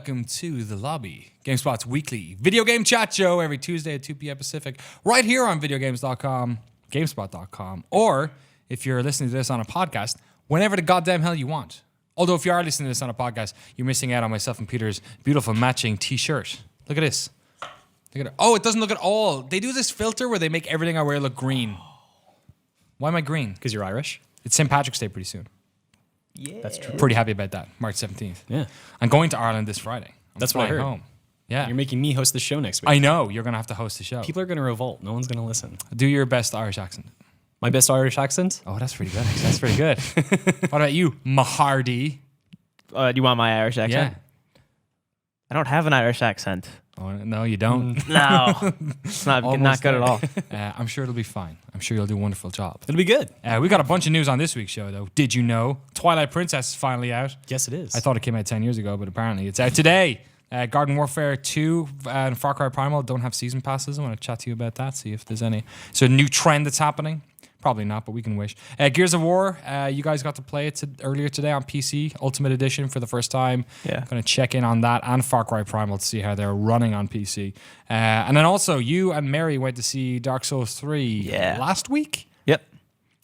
welcome to The Lobby, GameSpot's weekly video game chat show every Tuesday at 2 p.m. Pacific, right here on videogames.com, GameSpot.com, or if you're listening to this on a podcast, whenever the goddamn hell you want. Although if you are listening to this on a podcast, you're missing out on myself and Peter's beautiful matching t-shirt. Look at this. Look at it. Oh, it doesn't look at all. They do this filter where they make everything I wear look green. Why am I green? Because you're Irish? It's St. Patrick's Day pretty soon. Yeah. That's true. Pretty happy about that. March 17th. Yeah. I'm going to Ireland this Friday. That's what I flying heard. home. Yeah. You're making me host the show next week. I know. You're going to have to host the show. People are going to revolt. No one's going to listen. Do your best Irish accent. My best Irish accent? Oh, that's pretty good. That's pretty good. What about you, Mahardy? Do you want my Irish accent? Yeah. I don't have an Irish accent. Oh, no, you don't. No. It's not good at all. I'm sure it'll be fine. I'm sure you'll do a wonderful job. It'll be good. We got a bunch of news on this week's show, though. Did you know? Twilight Princess is finally out. Yes, it is. I thought it came out 10 years ago, but apparently it's out today. Garden Warfare 2 and Far Cry Primal don't have season passes. I want to chat to you about that, see if there's any. So a new trend that's happening. Probably not, but we can wish. Gears of War, you guys got to play it earlier today on PC, Ultimate Edition for the first time. Yeah. Going to check in on that and Far Cry Primal to see how they're running on PC. And then also, you and Mary went to see Dark Souls 3 last week. Yep.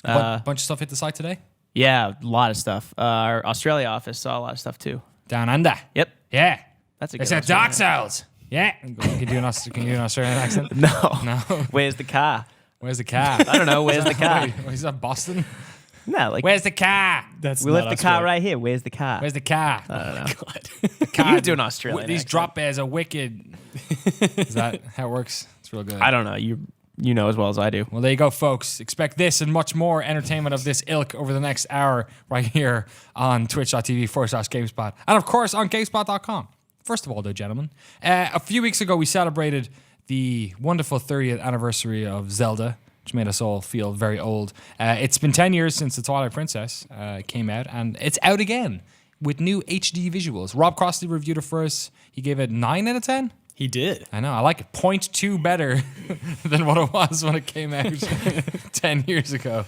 Bunch of stuff hit the site today? Yeah, a lot of stuff. Our Australia office saw a lot of stuff too. Down under. Yep. Yeah. That's a They good said Australian Dark Souls. Yeah. Can you do an Australian accent? No. No. Where's the car? Where's the car? I don't know. Where's the car? Wait, is that Boston? No, like Where's the car? That's we not left the car Australia. right here. Where's the car? Where's the car? I don't know. God. The car. You do an Australian These accent. drop bears are wicked. Is that how it works? It's real good. I don't know. You know as well as I do. Well, there you go, folks. Expect this and much more entertainment of this ilk over the next hour right here on twitch.tv/GameSpot. And, of course, on GameSpot.com. First of all, though, gentlemen, a few weeks ago we celebrated the wonderful 30th anniversary of Zelda, which made us all feel very old. It's been 10 years since the Twilight Princess came out, and it's out again with new HD visuals. Rob Crossley reviewed it for us. He gave it 9 out of 10. He did. I know. I like it. 0.2 better than what it was when it came out 10 years ago.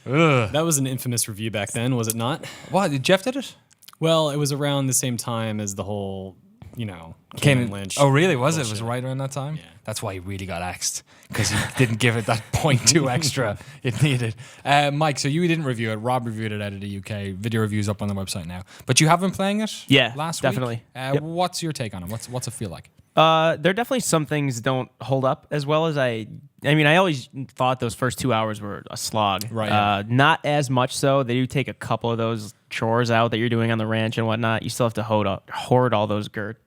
Ugh. That was an infamous review back then, was it not? What? Jeff did it? Well, it was around the same time as the whole, Kane Came and Lynch. Oh, really? Was it? It bullshit. was right around that time? Yeah. That's why he really got axed, because he didn't give it that 0.2 extra it needed. Mike, so you didn't review it. Rob reviewed it out of the UK. Video reviews up on the website now. But you have been playing it? Yeah, last definitely. week? Yep. What's your take on it? What's it feel like? There are definitely some things that don't hold up as well as I mean, I always thought those first 2 hours were a slog. Right, yeah. Not as much so. They do take a couple of those chores out that you're doing on the ranch and whatnot. You still have to hoard all those goats.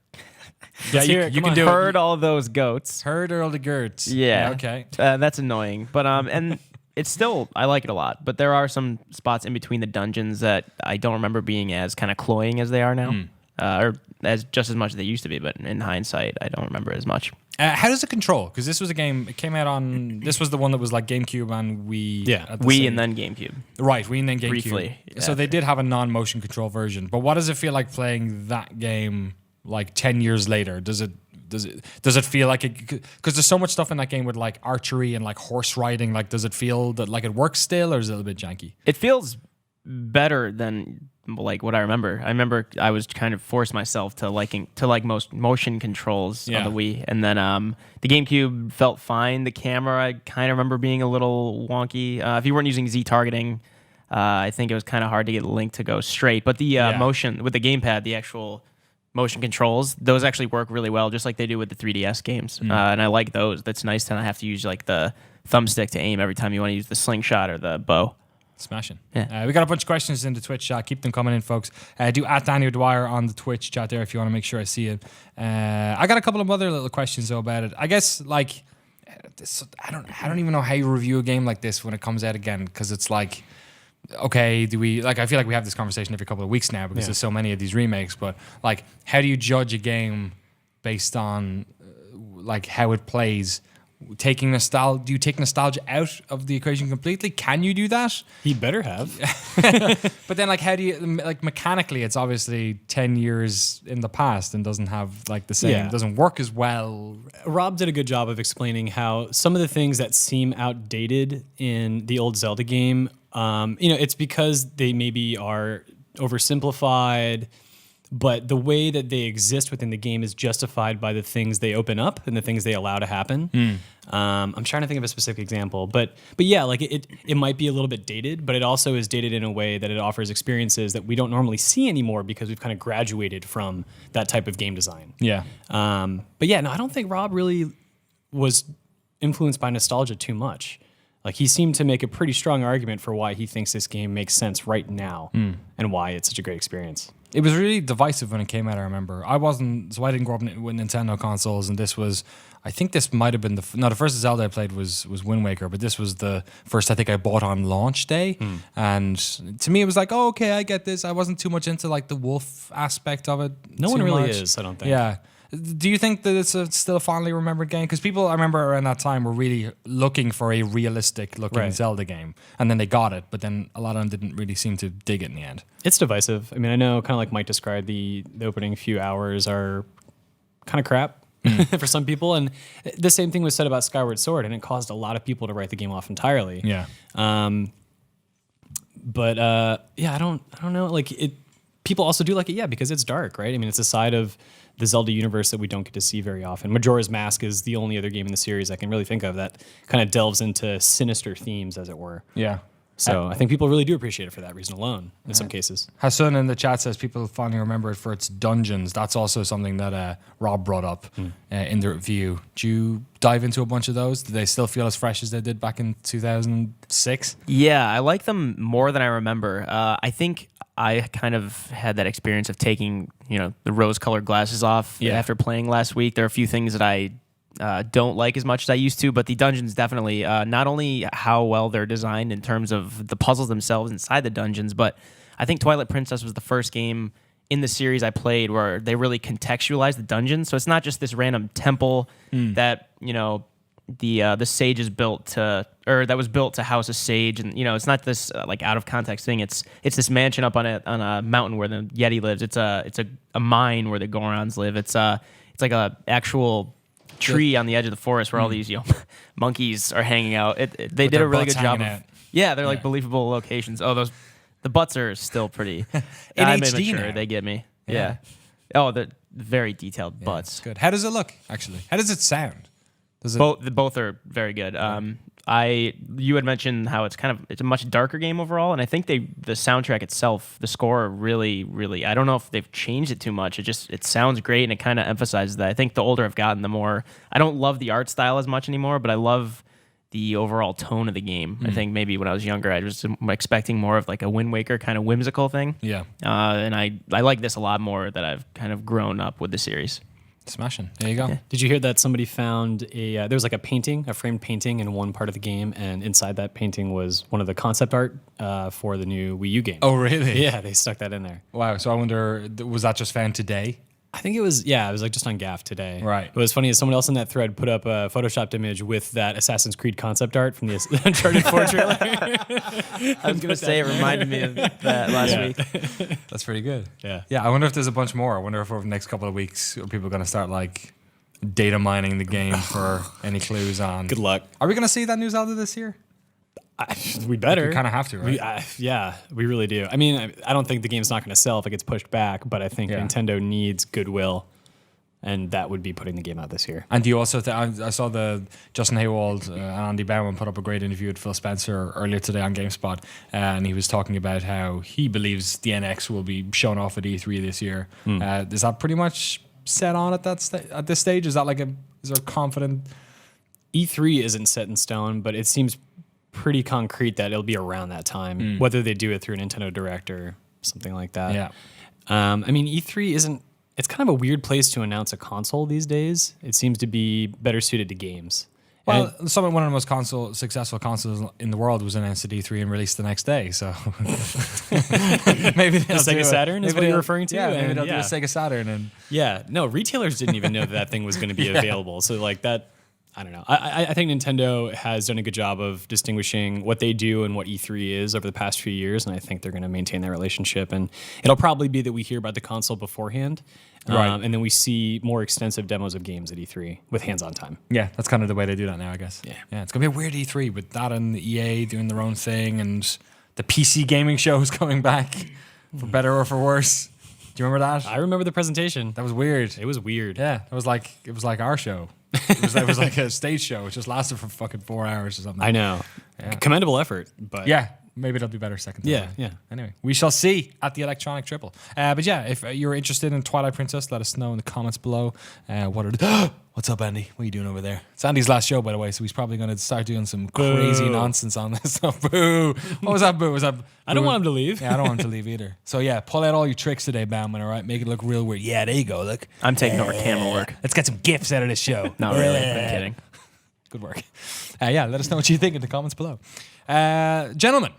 Yeah, you can do it. Herd all those goats. Herd all the girts. Yeah. Okay. That's annoying. But and it's still, I like it a lot. But there are some spots in between the dungeons that I don't remember being as kind of cloying as they are now. Or as just as much as they used to be. But in hindsight, I don't remember as much. How does it control? Because this was a game, it came out on, this was the one that was like GameCube and Wii. Yeah. at the Wii same- and then GameCube. Right, Wii and then GameCube. Briefly, So yeah. they did have a non-motion control version. But what does it feel like playing that game like 10 years later? Does it feel like it, because there's so much stuff in that game with like archery and like horse riding, like does it feel that like it works still, or is it a little bit janky? It feels better than like what I remember. I remember I was kind of forced myself to like most motion controls Yeah. on the Wii, and then the GameCube felt fine. The camera I kind of remember being a little wonky. If you weren't using Z targeting, I think it was kind of hard to get Link to go straight. But the motion with the gamepad, the actual motion controls, those actually work really well, just like they do with the 3DS games. And I like those. That's nice to not have to use like the thumbstick to aim every time you want to use the slingshot or the bow. Smashing. Yeah. We got a bunch of questions in the Twitch chat. Keep them coming in, folks. Do at Daniel Dwyer on the Twitch chat there if you want to make sure I see it. I got a couple of other little questions though about it. I guess like I don't even know how you review a game like this when it comes out again, because it's like, okay, do we like? I feel like we have this conversation every couple of weeks now because there's so many of these remakes. But like, how do you judge a game based on like how it plays? Taking nostalgia, do you take nostalgia out of the equation completely? Can you do that? He better have. But then, like, how do you like mechanically? It's obviously 10 years in the past and doesn't have like the same. Yeah. Doesn't work as well. Rob did a good job of explaining how some of the things that seem outdated in the old Zelda game, it's because they maybe are oversimplified. but the way that they exist within the game is justified by the things they open up and the things they allow to happen. I'm trying to think of a specific example, but yeah, like it might be a little bit dated, but it also is dated in a way that it offers experiences that we don't normally see anymore because we've kind of graduated from that type of game design. Yeah. But yeah, no, I don't think Rob really was influenced by nostalgia too much. Like, he seemed to make a pretty strong argument for why he thinks this game makes sense right now and why it's such a great experience. It was really divisive when it came out, I remember. I didn't grow up with Nintendo consoles, and this was, I think this might have been the first Zelda I played was Wind Waker, but this was the first I think I bought on launch day. And to me, it was like, oh, okay, I get this. I wasn't too much into like the wolf aspect of it. No one really is, I don't think. Yeah. Do you think that it's still a fondly remembered game? Because people, I remember around that time, were really looking for a realistic-looking Zelda game. And then they got it, but then a lot of them didn't really seem to dig it in the end. It's divisive. I mean, I know, kind of like Mike described, the opening few hours are kind of crap for some people. And the same thing was said about Skyward Sword, and it caused a lot of people to write the game off entirely. Yeah. But I don't know. Like, people also do like it, because it's dark, right? I mean, it's a side of the Zelda universe that we don't get to see very often. Majora's Mask is the only other game in the series I can really think of that kind of delves into sinister themes, as it were. Yeah. So I think people really do appreciate it for that reason alone, in some cases. Hassan in the chat says people fondly remember it for its dungeons. That's also something that Rob brought up in the review. Do you dive into a bunch of those? Do they still feel as fresh as they did back in 2006? Yeah, I like them more than I remember. I think I kind of had that experience of taking, the rose-colored glasses off after playing last week. There are a few things that I don't like as much as I used to, but the dungeons definitely, not only how well they're designed in terms of the puzzles themselves inside the dungeons, but I think Twilight Princess was the first game in the series I played where they really contextualized the dungeons. So it's not just this random temple that, the sage is built to, or that was built to house a sage, and it's not this like out of context thing. It's this mansion up on a mountain where the Yeti lives. It's a mine where the Gorons live. It's like a actual tree on the edge of the forest where all these monkeys are hanging out. They did a really good job. They're like believable locations. Oh, the butts are still pretty. I'm immature. They get me. Yeah. Oh, they're very detailed butts. Good. How does it look? Actually, how does it sound? Both are very good. You had mentioned how it's a much darker game overall, and I think the soundtrack itself, the score, really, really, I don't know if they've changed it too much. It sounds great, and it kind of emphasizes that. I think the older I've gotten, the more I don't love the art style as much anymore, but I love the overall tone of the game. I think maybe when I was younger, I was expecting more of like a Wind Waker kind of whimsical thing. Yeah, and I like this a lot more that I've kind of grown up with the series. Smashing. There you go. Yeah. Did you hear that somebody found there was like a framed painting in one part of the game, and inside that painting was one of the concept art for the new Wii U game. Oh, really? Yeah, they stuck that in there. Wow. So I wonder, was that just found today? I think it was like just on Gaff today. Right. What was funny is someone else in that thread put up a photoshopped image with that Assassin's Creed concept art from the Uncharted 4 trailer. I was going to say it reminded me of that last week. That's pretty good. Yeah. Yeah, I wonder if there's a bunch more. I wonder if over the next couple of weeks, are people going to start like data mining the game for any clues on. Good luck. Are we going to see that new Zelda this year? We better. We kind of have to, right? We really do. I mean, I don't think the game's not going to sell if it gets pushed back, but I think Nintendo needs goodwill, and that would be putting the game out this year. And do you also, I saw the Justin Haywald and Andy Bauman put up a great interview with Phil Spencer earlier today on GameSpot, and he was talking about how he believes the NX will be shown off at E3 this year. Is that pretty much set on at this stage? Is that is there confident? E3 isn't set in stone, but it seems pretty concrete that it'll be around that time, whether they do it through a Nintendo Direct or something like that. Yeah. I mean, E3 isn't, it's kind of a weird place to announce a console these days. It seems to be better suited to games. Well, one of the most successful consoles in the world was announced at E3 and released the next day. So maybe the Sega Saturn is what you're referring to. Yeah, maybe they'll do a Sega Saturn. And no, retailers didn't even know that thing was going to be available. So like that, I don't know. I think Nintendo has done a good job of distinguishing what they do and what E3 is over the past few years, and I think they're going to maintain that relationship. And it'll probably be that we hear about the console beforehand, and then we see more extensive demos of games at E3 with hands-on time. Yeah, that's kind of the way they do that now, I guess. Yeah, it's going to be a weird E3 with that and the EA doing their own thing, and the PC gaming show is coming back, for better or for worse. Do you remember that? I remember the presentation. That was weird. It was weird. Yeah, it was like our show. It was like a stage show. It just lasted for fucking 4 hours or something. I know. Yeah. Commendable effort, but Yeah, maybe it'll be better second time. Yeah. Anyway, we shall see at the Electronic Triple. But yeah, if you're interested in Twilight Princess, let us know in the comments below. What's up, Andy? What are you doing over there? It's Andy's last show, by the way, so he's probably going to start doing some crazy nonsense on this. So, boo. What was that, boo? Was that? I don't want him to leave. Yeah, I don't want him to leave either. So yeah, pull out all your tricks today, Bauman, all right? Make it look real weird. Yeah, there you go, look. I'm taking over camera work. Let's get some gifts out of this show. Not really. I'm kidding. Good work. Yeah, let us know what you think in the comments below. Gentlemen,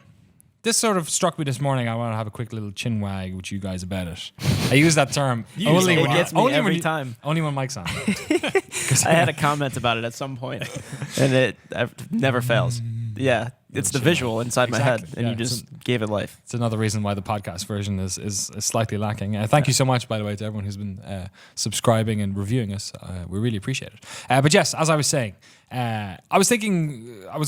this sort of struck me this morning. I want to have a quick little chin wag with you guys about it. I use that term only it when gets me every time. Only when Mike's on. I had a comment about it at some point, and it never fails. Yeah, it's the visual inside my head, and Yeah, you just gave it life. It's another reason why the podcast version is slightly lacking. Thank you so much, by the way, to everyone who's been subscribing and reviewing us. We really appreciate it. But yes, as I was saying, I was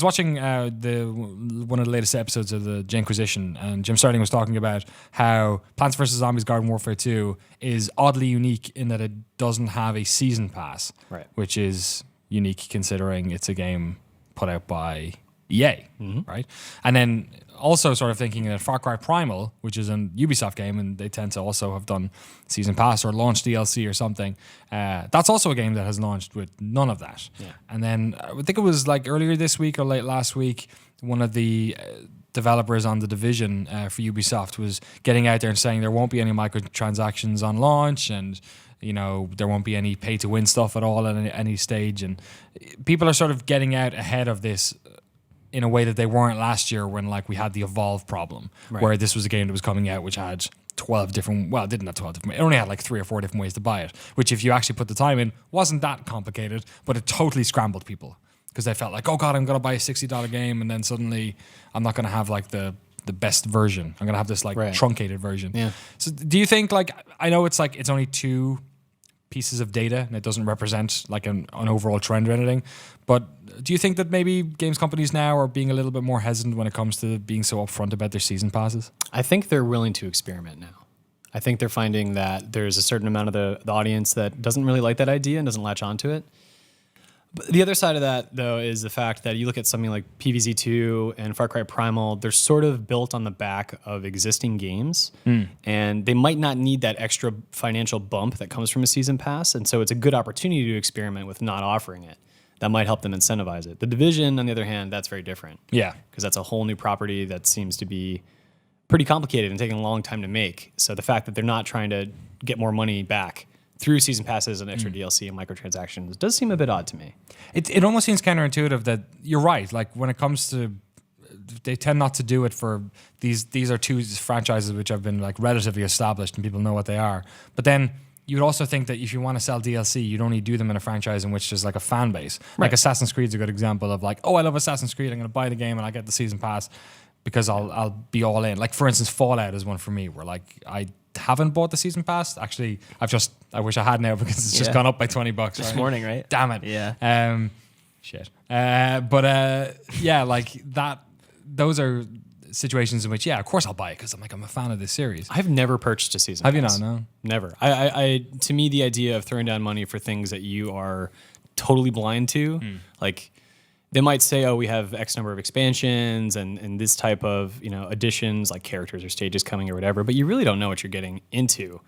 watching one of the latest episodes of the Jinquisition, and Jim Sterling was talking about how Plants vs. Zombies Garden Warfare 2 is oddly unique in that it doesn't have a season pass, Right. which is unique considering it's a game put out by EA, right? And then also sort of thinking that Far Cry Primal, which is a Ubisoft game, and they tend to also have done season pass or launched DLC or something, that's also a game that has launched with none of that. Yeah. And then I think it was like earlier this week or late last week, one of the developers on The Division for Ubisoft was getting out there and saying there won't be any microtransactions on launch, and there won't be any pay to win stuff at all at any stage. And people are sort of getting out ahead of this in a way that they weren't last year when we had the Evolve problem, where this was a game that was coming out which had 12 different, well, it didn't have 12 different, it only had 3 or 4 different ways to buy it, which if you actually put the time in, wasn't that complicated, but it totally scrambled people because they felt like, oh God, I'm going to buy a $60 game and then suddenly I'm not going to have the best version. I'm going to have this truncated version. Yeah. So do you think I know it's it's only 2 pieces of data and it doesn't represent an overall trend or anything, but do you think that maybe games companies now are being a little bit more hesitant when it comes to being so upfront about their season passes? I think they're willing to experiment now. I think they're finding that there's a certain amount of the audience that doesn't really like that idea and doesn't latch onto it. But the other side of that, though, is the fact that you look at something like PvZ2 and Far Cry Primal, they're sort of built on the back of existing games, and they might not need that extra financial bump that comes from a season pass, and so it's a good opportunity to experiment with not offering it. That might help them incentivize it. The Division, on the other hand, that's very different. Yeah. Because that's a whole new property that seems to be pretty complicated and taking a long time to make. So the fact that they're not trying to get more money back through season passes and extra DLC and microtransactions does seem a bit odd to me. It almost seems counterintuitive that you're right. When it comes to, they tend not to do it for these are 2 franchises which have been relatively established and people know what they are. But then you would also think that if you want to sell DLC, you'd only do them in a franchise in which there's a fan base. Right. Assassin's Creed's a good example of oh, I love Assassin's Creed, I'm going to buy the game and I get the season pass because I'll be all in. For instance, Fallout is one for me where I haven't bought the season pass. Actually, I wish I had now because it's just gone up by $20 this morning, right? Damn it. Yeah. Shit. That. Those are situations in which, of course I'll buy it because I'm a fan of this series. I've never purchased a season Have pass. you not? No. Never. I to me, the idea of throwing down money for things that you are totally blind to, they might say, oh, we have X number of expansions and this type of additions, like characters or stages coming or whatever, but you really don't know what you're getting into.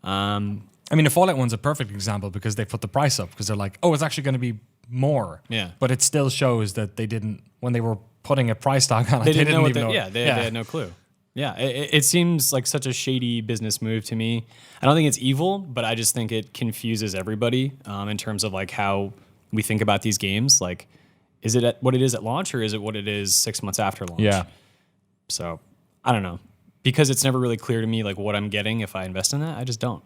The Fallout one's a perfect example because they put the price up because they're oh, it's actually going to be more. Yeah. But it still shows that they didn't, when they were putting a price tag on it, They didn't know even know. they had no clue. Yeah, it seems like such a shady business move to me. I don't think it's evil, but I just think it confuses everybody in terms of how we think about these games. Is it what it is at launch or is it what it is 6 months after launch? Yeah. So I don't know. Because it's never really clear to me what I'm getting if I invest in that. I just don't.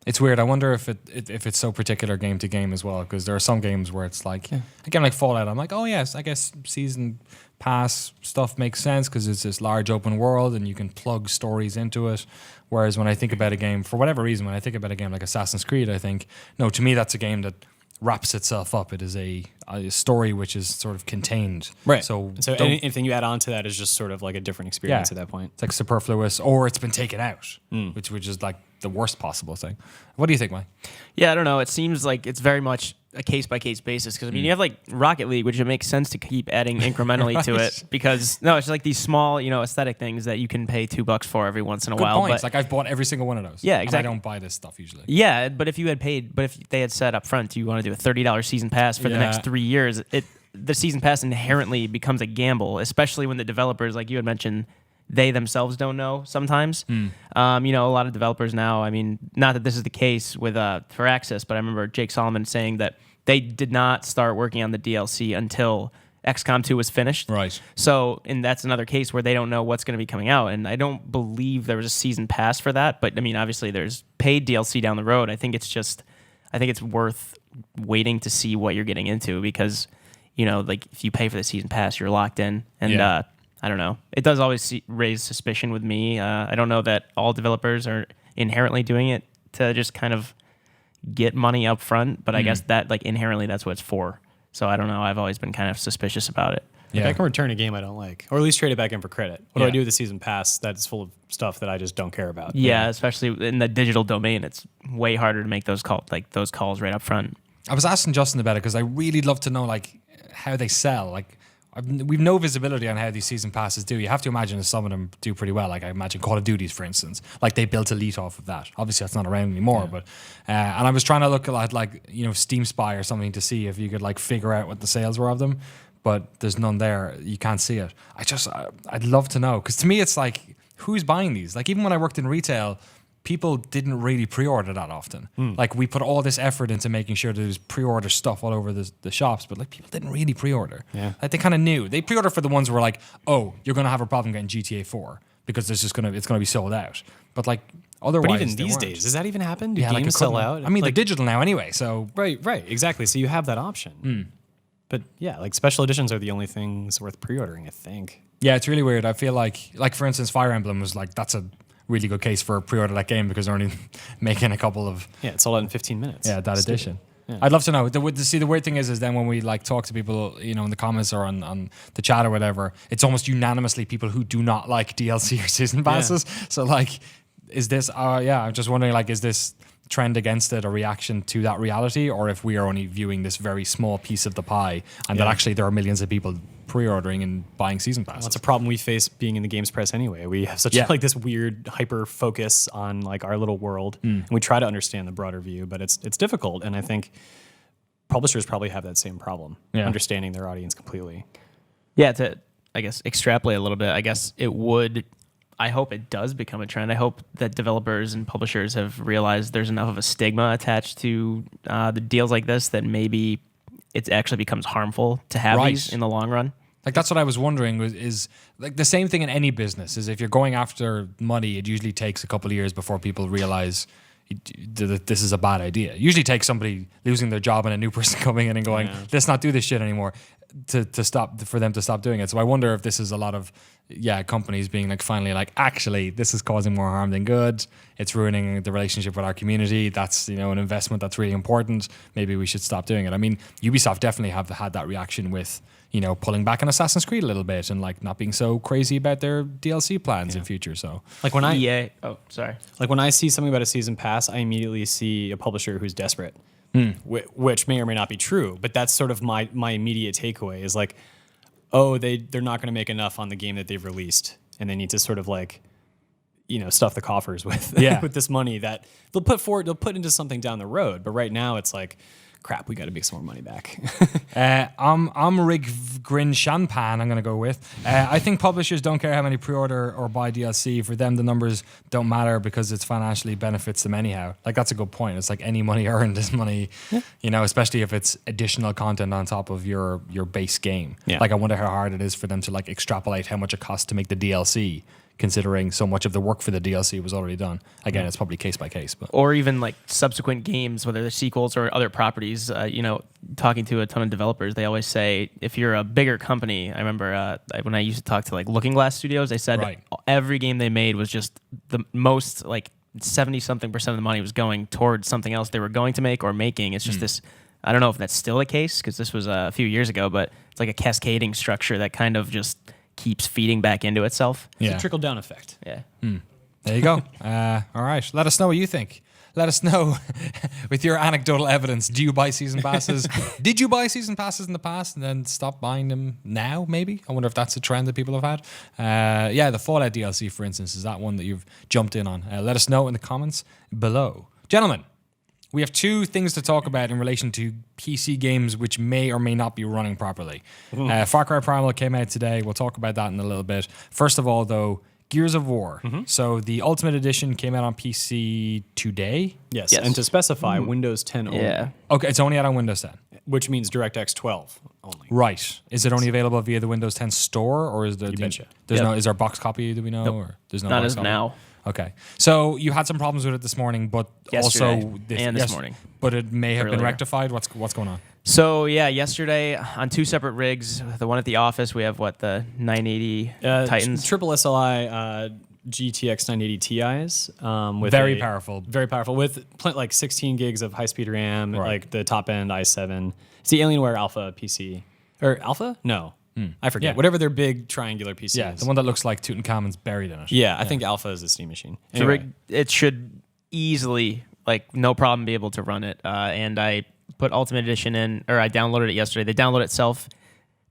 It's weird. I wonder if it's so particular game to game as well, because there are some games where it's again, like Fallout, I'm oh yes, I guess season pass stuff makes sense because it's this large open world and you can plug stories into it. Whereas when I think about a game, for whatever reason, when I think about a game like Assassin's Creed, I think, no, to me that's a game that wraps itself up. It is a story which is sort of contained. Right. So anything you add on to that is just sort of a different experience at that point. It's superfluous, or it's been taken out, which is the worst possible thing. What do you think, Mike? Yeah, I don't know. It seems like it's very much a case-by-case basis because, I mean, you have like Rocket League, which it makes sense to keep adding incrementally to it because, no, it's like these small, aesthetic things that you can pay $2 for every once in a Good while. points. But Like I've bought every single one of those. Yeah, And exactly. I don't buy this stuff usually. yeah, but if they had said up front, you want to do a $30 season pass for the next 3 years, the season pass inherently becomes a gamble, especially when the developers, like you had mentioned, they themselves don't know sometimes. A lot of developers now, I mean, not that this is the case with for Access, but I remember Jake Solomon saying that they did not start working on the DLC until XCOM 2 was finished. Right. So, and that's another case where they don't know what's going to be coming out. And I don't believe there was a season pass for that. But I mean, obviously there's paid DLC down the road. I think it's worth waiting to see what you're getting into because, like if you pay for the season pass, you're locked in. And I don't know. It does always raise suspicion with me. I don't know that all developers are inherently doing it to just kind of get money up front, but I guess that like inherently that's what it's for. So I don't know. I've always been kind of suspicious about it. Like I can return a game I don't like, or at least trade it back in for credit. What do I do with the season pass that's full of stuff that I just don't care about? Yeah, especially in the digital domain, it's way harder to make those calls right up front. I was asking Justin about it because I really love to know like how they sell. Like we've no visibility on how these season passes do. You have to imagine that some of them do pretty well. Like I imagine Call of Duty's, for instance, like they built Elite off of that. Obviously, that's not around anymore. But and I was trying to look at like Steam Spy or something to see if you could like figure out what the sales were of them. But there's none there. You can't see it. I'd love to know because to me it's like who's buying these? Like even when I worked in retail, people didn't really pre-order that often. Like we put all this effort into making sure there's pre-order stuff all over the shops, but like people didn't really pre-order. Yeah. Like they kind of knew. They pre-order for the ones who were like, oh, you're going to have a problem getting GTA 4 because it's going to be sold out. But like otherwise, But even they these weren't. days, does that even happen? Do Yeah, like games it sell couldn't. out? I mean, like, they're digital now anyway, so right, exactly. So you have that option. But yeah, like special editions are the only things worth pre-ordering, I think. yeah, it's really weird. I feel like for instance, Fire Emblem was like that's a really good case for pre-order that game because they're only making a couple of Yeah, it's sold out in 15 minutes. that Stupid. edition. Yeah. I'd love to know. The weird thing is then when we like talk to people, in the comments or on the chat or whatever, it's almost unanimously people who do not like DLC or season passes. So like, is this? I'm just wondering like, is this trend against it a reaction to that reality, or if we are only viewing this very small piece of the pie, and that actually there are millions of people pre-ordering and buying season passes. Well, it's a problem we face being in the games press anyway. We have such like this weird hyper focus on like our little world, and we try to understand the broader view, but it's difficult. And I think publishers probably have that same problem, understanding their audience completely. Yeah, to I guess extrapolate a little bit, I guess it would. I hope it does become a trend. I hope that developers and publishers have realized there's enough of a stigma attached to the deals like this that maybe it actually becomes harmful to have these in the long run. Like that's what I was wondering is like the same thing in any business is if you're going after money, it usually takes a couple of years before people realize that this is a bad idea. It usually takes somebody losing their job and a new person coming in and going, let's not do this shit anymore for them to stop doing it. So I wonder if this is a lot of companies being like finally like actually this is causing more harm than good. It's ruining the relationship with our community. That's an investment that's really important. Maybe we should stop doing it. I mean, Ubisoft definitely have had that reaction with pulling back on Assassin's Creed a little bit and like not being so crazy about their DLC plans in future. So like when when I see something about a season pass, I immediately see a publisher who's desperate, which may or may not be true. But that's sort of my immediate takeaway is like, oh, they're not going to make enough on the game that they've released, and they need to sort of like, stuff the coffers with with this money that they'll put into something down the road. But right now, it's like, crap, we got to make some more money back. I'm Rig Grin Shanpan, I'm going to go with. I think publishers don't care how many pre-order or buy DLC. For them, the numbers don't matter because it financially benefits them anyhow. Like, that's a good point. It's like any money earned is money, especially if it's additional content on top of your base game. Yeah. Like, I wonder how hard it is for them to, like, extrapolate how much it costs to make the DLC, considering so much of the work for the DLC was already done. Again, it's probably case by case, but or even like subsequent games, whether they're sequels or other properties. Talking to a ton of developers, they always say if you're a bigger company. I remember when I used to talk to like Looking Glass Studios, they said every game they made was just the most like 70-something% of the money was going towards something else they were going to make or making. It's just this. I don't know if that's still the case because this was a few years ago, but it's like a cascading structure that kind of just keeps feeding back into itself. It's a trickle-down effect. Yeah. There you go. All right. Let us know what you think. Let us know with your anecdotal evidence. Do you buy season passes? Did you buy season passes in the past and then stop buying them now, maybe? I wonder if that's a trend that people have had. Yeah, the Fallout DLC, for instance, is that one that you've jumped in on? Let us know in the comments below. Gentlemen, we have two things to talk about in relation to PC games which may or may not be running properly. Far Cry Primal came out today. We'll talk about that in a little bit. First of all, though, Gears of War. So the Ultimate Edition came out on PC today. Yes. And to specify, Windows 10 only. Yeah. Okay, it's only out on Windows 10. Which means DirectX 12 only. Right. Is it only available via the Windows 10 store, or is there? betcha. There's no. Is there a box copy? Do we know? Or there's no. Not box as of copy? now. Okay. So you had some problems with it this morning, but Yesterday also this morning. But it may have been Earlier. rectified. What's going on? So yeah, yesterday on two separate rigs, the one at the office, we have the 980 Titans. Triple SLI GTX 980 Ti's. With Very powerful. Very powerful with like 16 gigs of high-speed RAM, like the top-end i7. It's the Alienware Alpha PC. Or Alpha? No. I forget. Yeah. Whatever their big triangular PC Yeah, is. the one that looks like Tutankhamun's buried in it. Yeah, I think Alpha is a Steam machine. The rig, it should easily, no problem, be able to run it. And I put Ultimate Edition in, or I downloaded it yesterday. The download itself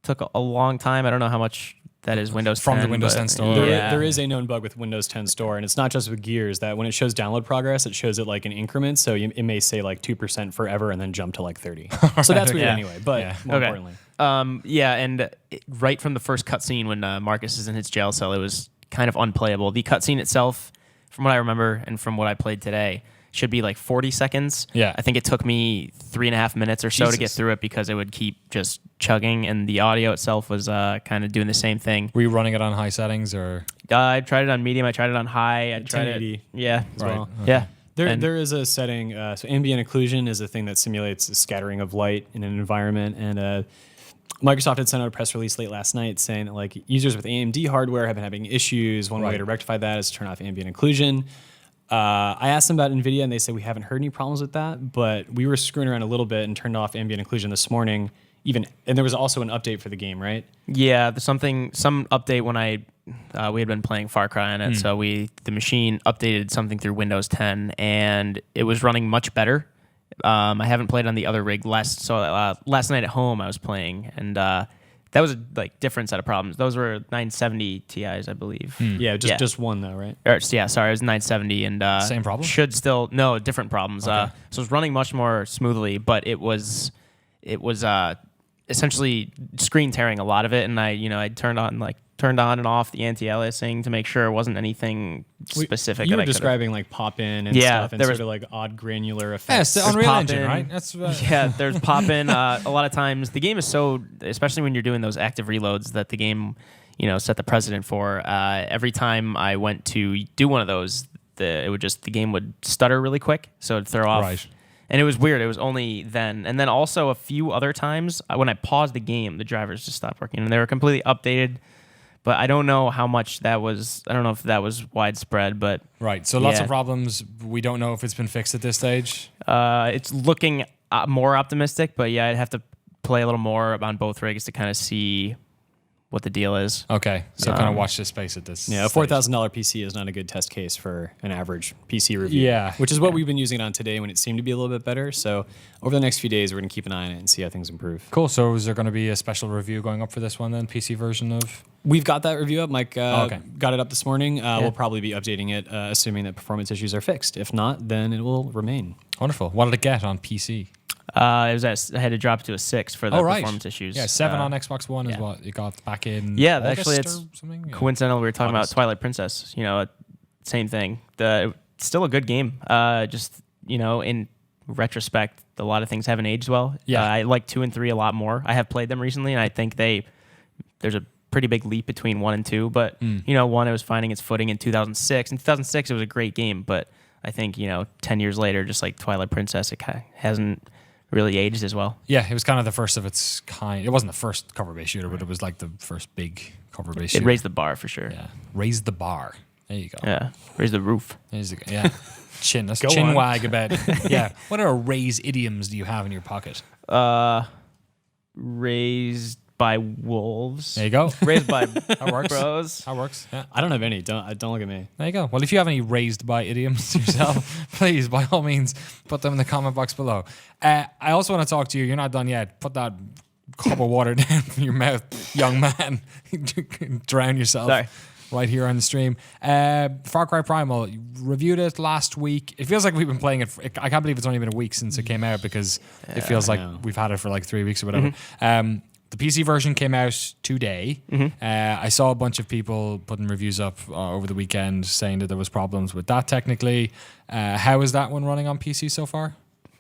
took a long time. I don't know how much that is Windows 10. From the Windows 10 store. There is a known bug with Windows 10 Store, and it's not just with Gears, that when it shows download progress, it shows it like in increments. So it may say like 2% forever and then jump to like 30. So that's weird anyway, but more importantly. And right from the first cutscene when Marcus is in his jail cell, it was kind of unplayable. The cutscene itself, from what I remember and from what I played today, should be like 40 seconds. Yeah. I think it took me 3.5 minutes or so to get through it because it would keep just chugging, and the audio itself was kind of doing the same thing. Were you running it on high settings or? I tried it on medium. I tried it on high. I tried 1080 it. Yeah. as well. Yeah. There is a setting. So ambient occlusion is a thing that simulates the scattering of light in an environment, and Microsoft had sent out a press release late last night saying that like users with AMD hardware have been having issues. One way to rectify that is to turn off ambient occlusion. I asked them about NVIDIA, and they said we haven't heard any problems with that, but we were screwing around a little bit and turned off ambient occlusion this morning. And there was also an update for the game, right? Yeah, there's some update when we had been playing Far Cry on it, so the machine updated something through Windows 10, and it was running much better. I haven't played on the other rig last night at home I was playing, and that was a different set of problems. Those were 970 Ti's, I believe. Yeah, just one though, right? Sorry, it was 970, and Same problem? Different problems. Okay. So it was running much more smoothly, but it was essentially screen tearing a lot of it, and I turned on and off the anti-aliasing to make sure it wasn't anything specific. You that were I could've- describing like pop-in and Yeah, stuff, and there sort was- of like odd granular Yeah, effects. it's the Unreal Engine, pop-in. right? That's Yeah, there's pop-in. A lot of times the game is so, especially when you're doing those active reloads, that the game, set the precedent for. Every time I went to do one of those, the game would stutter really quick, so it'd throw off. Right. And it was weird. It was only then. And then also a few other times when I paused the game, the drivers just stopped working, and they were completely updated. But I don't know how much that was. I don't know if that was widespread, but right. So lots of problems. We don't know if it's been fixed at this stage. it's looking more optimistic. But yeah, I'd have to play a little more on both rigs to kind of see what the deal is. Okay. So kind of watch this space at this. Yeah, a stage. $4,000 PC is not a good test case for an average PC review. Yeah. Which is what we've been using it on today when it seemed to be a little bit better. So over the next few days, we're going to keep an eye on it and see how things improve. Cool. So is there going to be a special review going up for this one then? PC version of? We've got that review up. Mike Okay. got it up this morning. We'll probably be updating it, assuming that performance issues are fixed. If not, then it will remain. Wonderful. What did it get on PC? I had to drop it to a 6 for the performance issues. Yeah, 7 on Xbox One is what it got back in. Yeah, August actually, it's or something. Yeah. coincidental. We were talking August. about Twilight Princess. Same thing. Still a good game. In retrospect, a lot of things haven't aged well. Yeah. I like 2 and 3 a lot more. I have played them recently, and I think there's a pretty big leap between 1 and 2. But 1, it was finding its footing in 2006. In 2006, it was a great game, but I think 10 years later, just like Twilight Princess, it kind of hasn't really aged as well. Yeah, it was kind of the first of its kind. It wasn't the first cover-based shooter, but it was like the first big cover-based It shooter. raised the bar for sure. Yeah, raised the bar. There you go. Yeah, raised the roof. There's the, yeah. Chin. That's Go chin on. wag about. Yeah. What are raise idioms do you have in your pocket? Raised by wolves. There you go. Raised by That works. bros. That works. Yeah. I don't have any. Don't look at me. There you go. Well, if you have any raised by idioms yourself, please, by all means, put them in the comment box below. I also want to talk to you. You're not done yet. Put that cup of water down from your mouth, young man. Drown yourself. Sorry. Right here on the stream. Far Cry Primal, you reviewed it last week. It feels like we've been playing it. I can't believe it's only been a week since it came out because it feels like we've had it for like 3 weeks or whatever. The PC version came out today. I saw a bunch of people putting reviews up over the weekend saying that there was problems with that technically. How is that one running on PC so far?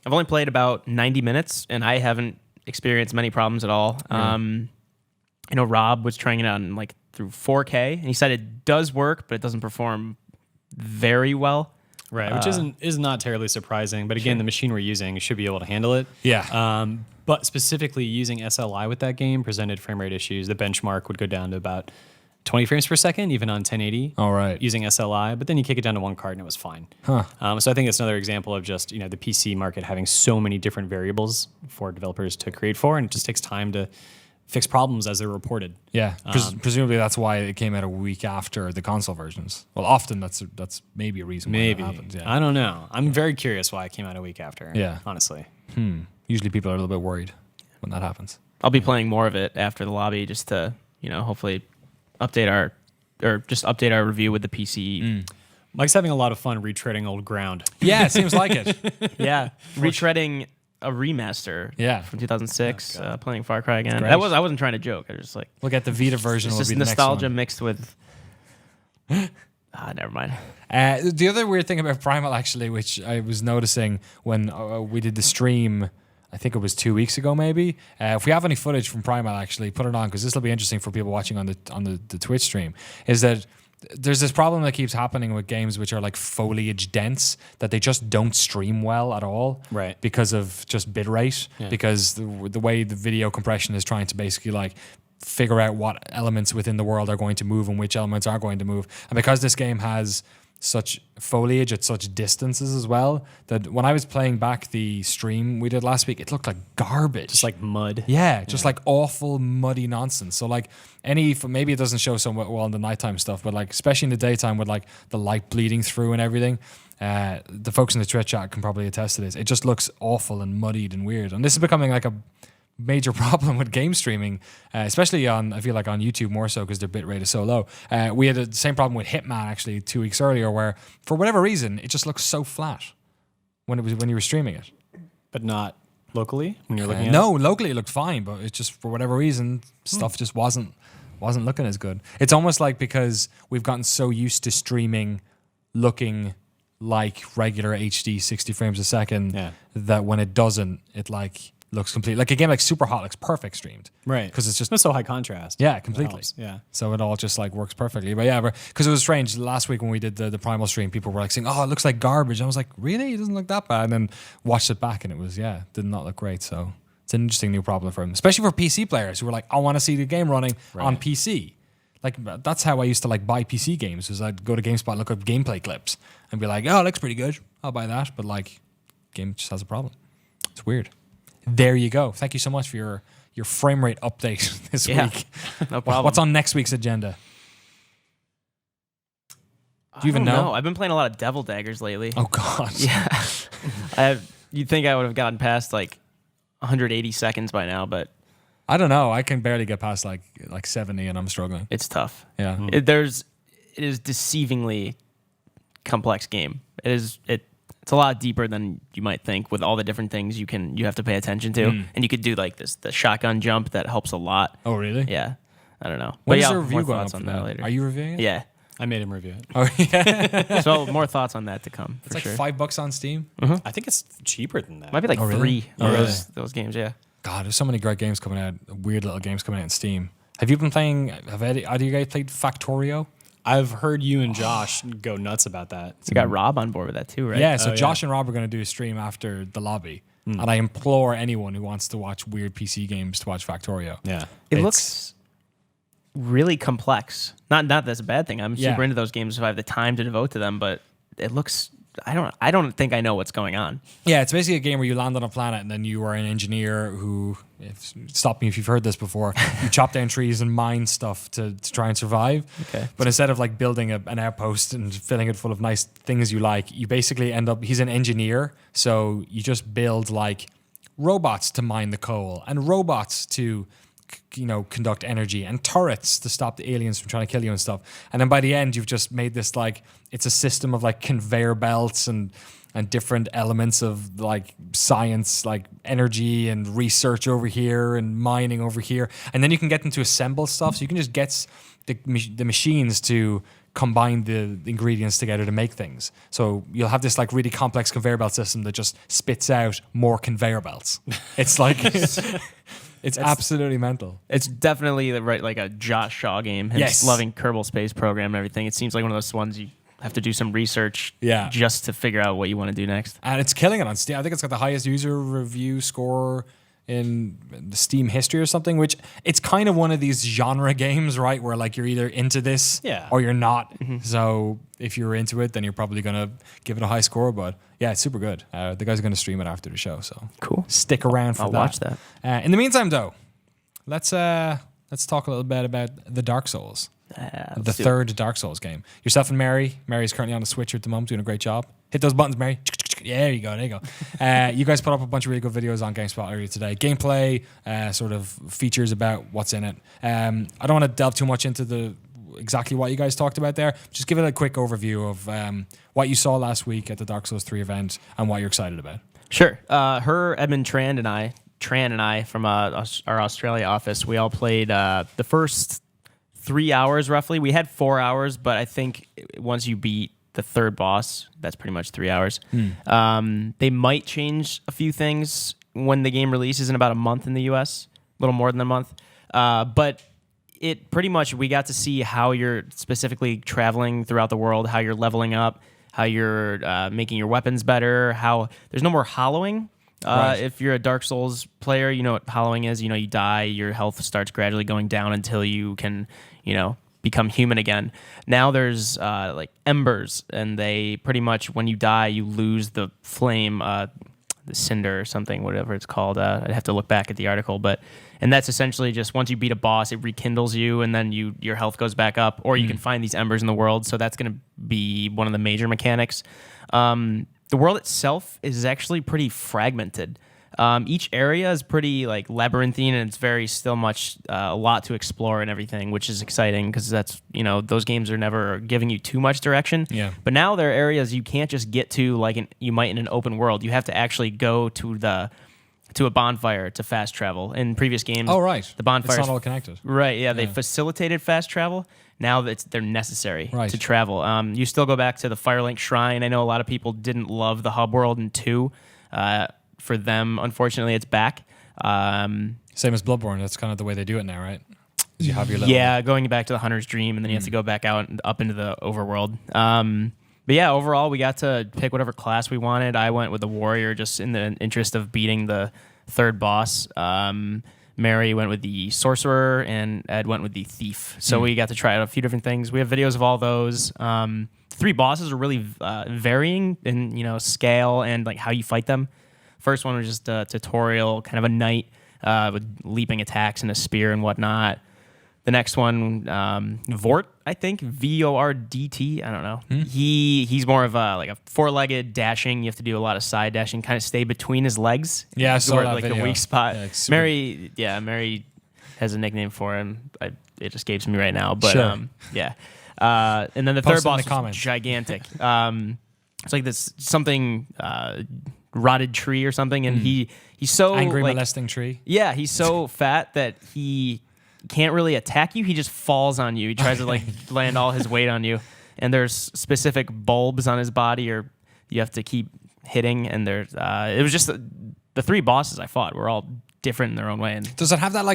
I've only played about 90 minutes, and I haven't experienced many problems at all. I know Rob was trying it on like through 4K, and he said it does work, but it doesn't perform very well. Right, which is not terribly surprising. But again, the machine we're using should be able to handle it. Yeah. But specifically using SLI with that game presented frame rate issues. The benchmark would go down to about 20 frames per second, even on 1080. All right. Using SLI, but then you kick it down to one card and it was fine. So I think it's another example of just the PC market having so many different variables for developers to create for, and it just takes time to fix problems as they're reported. Yeah, presumably that's why it came out a week after the console versions. Well, often that's maybe a reason why that happens. Yeah. I don't know. I'm very curious why it came out a week after. Yeah. Honestly. Usually people are a little bit worried when that happens. I'll be playing more of it after the lobby just to, hopefully update our review with the PC. Mike's having a lot of fun retreading old ground. Yeah, it seems like it. Yeah, retreading a remaster from 2006, playing Far Cry again. I wasn't trying to joke. I was just like, We'll get the Vita version. it's Will just be the nostalgia next one. mixed with never mind. The other weird thing about Primal, actually, which I was noticing when we did the stream, I think it was 2 weeks ago, maybe. If we have any footage from Primal, actually, put it on because this will be interesting for people watching on the Twitch stream. Is that there's this problem that keeps happening with games which are like foliage dense, that they just don't stream well at all, right? Because of just bitrate, because the way the video compression is trying to basically like figure out what elements within the world are going to move and which elements are going to move, and because this game has such foliage at such distances as well, that when I was playing back the stream we did last week, it looked like garbage. Just like mud. Yeah, just like awful, muddy nonsense. So like maybe it doesn't show so well in the nighttime stuff, but like especially in the daytime with like the light bleeding through and everything, the folks in the Twitch chat can probably attest to this. It just looks awful and muddied and weird. And this is becoming like a major problem with game streaming, especially I feel like on YouTube more so because their bitrate is so low. We had the same problem with Hitman actually 2 weeks earlier, where for whatever reason it just looks so flat when you were streaming it. But not locally when you're looking at No, locally it looked fine, but it just for whatever reason stuff just wasn't looking as good. It's almost like because we've gotten so used to streaming looking like regular HD 60 frames a second that when it doesn't, it like looks complete. Like a game like Superhot looks perfect streamed. Right. Because it's just so high contrast. Yeah, completely. Yeah. So it all just like works perfectly. But yeah, because it was strange. Last week when we did the Primal stream, people were like saying, oh, it looks like garbage. I was like, really? It doesn't look that bad. And then watched it back and it was, did not look great. So it's an interesting new problem for them, especially for PC players who were like, I want to see the game running on PC. Like that's how I used to like buy PC games, was I'd go to GameSpot and look up gameplay clips and be like, oh, it looks pretty good. I'll buy that. But like game just has a problem. It's weird. There you go. Thank you so much for your frame rate update this week. No problem. What's on next week's agenda? Do you even know? I've been playing a lot of Devil Daggers lately. Oh God. Yeah. You'd think I would have gotten past like 180 seconds by now, but I don't know. I can barely get past like 70 and I'm struggling. it's tough. Yeah. It is deceivingly complex game. It's a lot deeper than you might think with all the different things you have to pay attention to. And you could do like the shotgun jump that helps a lot. Oh really? Yeah. I don't know. When but is yeah, the review more going thoughts up on for that that later. Are you reviewing it? Yeah. I made him review it. Oh yeah. So more thoughts on that to come. It's for like sure. $5 on Steam. I think it's cheaper than that. Might be like Oh, really? 3 of those games. Yeah. God, there's so many great games coming out. Weird little games coming out on Steam. Have you been playing? Either you guys played Factorio? I've heard you and Josh go nuts about that. So you got Rob on board with that too, right? Yeah, so Josh and Rob are going to do a stream after the lobby. And I implore anyone who wants to watch weird PC games to watch Factorio. Yeah. It looks really complex. Not that's a bad thing. I'm super into those games if I have the time to devote to them, but it looks I don't think I know what's going on. Yeah, it's basically a game where you land on a planet and then you are an engineer who, stop me if you've heard this before, you chop down trees and mine stuff to try and survive. Okay. But instead of like building an outpost and filling it full of nice things you like, you basically end up, he's an engineer, so you just build like robots to mine the coal and robots to conduct energy and turrets to stop the aliens from trying to kill you and stuff. And then by the end, you've just made this like, it's a system of like conveyor belts and different elements of like science, like energy and research over here and mining over here. And then you can get them to assemble stuff. So you can just get the machines to combine the ingredients together to make things. So you'll have this like really complex conveyor belt system that just spits out more conveyor belts. It's like... It's absolutely mental. It's definitely like a Josh Shaw game. Him loving Kerbal Space Program and everything. It seems like one of those ones you have to do some research just to figure out what you want to do next. And it's killing it on Steam. I think it's got the highest user review score in the Steam history or something, which it's kind of one of these genre games, right? Where like you're either into this or you're not. Mm-hmm. So if you're into it, then you're probably going to give it a high score. But yeah, it's super good. The guys are going to stream it after the show. So cool. Stick around for I'll that. watch that. In the meantime, though, let's talk a little bit about the Dark Souls. The third Dark Souls game. Yourself and Mary. Mary's currently on the Switch at the moment, doing a great job. Hit those buttons, Mary. Yeah, there you go. You guys put up a bunch of really good videos on GameSpot earlier today. Gameplay, sort of features about what's in it. I don't want to delve too much into exactly what you guys talked about there. Just give it a quick overview of what you saw last week at the Dark Souls 3 event and what you're excited about. Sure. Edmund Tran and I from our Australia office, we all played the first 3 hours roughly. We had 4 hours, but I think once you beat the third boss, that's pretty much 3 hours. They might change a few things when the game releases in about a month in the US, a little more than a month. But it pretty much, we got to see how you're specifically traveling throughout the world, how you're leveling up, how you're making your weapons better, how there's no more hollowing. Right. If you're a Dark Souls player, you know what hollowing is. You die, your health starts gradually going down until you can, become human again. Now there's like embers, and they pretty much, when you die, you lose the flame, the cinder or something, whatever it's called. I'd have to look back at the article, and that's essentially just once you beat a boss, it rekindles you, and then your health goes back up, or you can find these embers in the world. So that's going to be one of the major mechanics. The world itself is actually pretty fragmented. Each area is pretty like labyrinthine, and it's very still much a lot to explore and everything, which is exciting because that's those games are never giving you too much direction. Yeah. But now there are areas you can't just get to like you might in an open world. You have to actually go to a bonfire to fast travel. In previous games, the bonfires, it's not all connected. Right? Yeah, they facilitated fast travel. Now they're necessary to travel. You still go back to the Firelink Shrine. I know a lot of people didn't love the hub world in 2. For them, unfortunately, it's back. Same as Bloodborne. That's kind of the way they do it now, right? You have your little going back to the Hunter's Dream, and then you have to go back out and up into the overworld. But yeah, overall, we got to pick whatever class we wanted. I went with the Warrior just in the interest of beating the third boss. Mary went with the Sorcerer, and Ed went with the Thief. So we got to try out a few different things. We have videos of all those. 3 bosses are really varying in scale and like how you fight them. First one was just a tutorial, kind of a knight with leaping attacks and a spear and whatnot. The next one, Vort, I think, Vordt. I don't know. He's more of a 4-legged dashing. You have to do a lot of side dashing, kind of stay between his legs. Yeah, I saw that like video. The weak spot. Yeah, Mary has a nickname for him. It escapes me right now, but sure. And then the Post third in the boss was comments. gigantic. It's like this something. Rotted tree or something, and he's so angry molesting tree. Yeah, he's so fat that he can't really attack you. He just falls on you. He tries to land all his weight on you, and there's specific bulbs on his body, or you have to keep hitting. And there's it was just the 3 bosses I fought were all different in their own way. And does it have that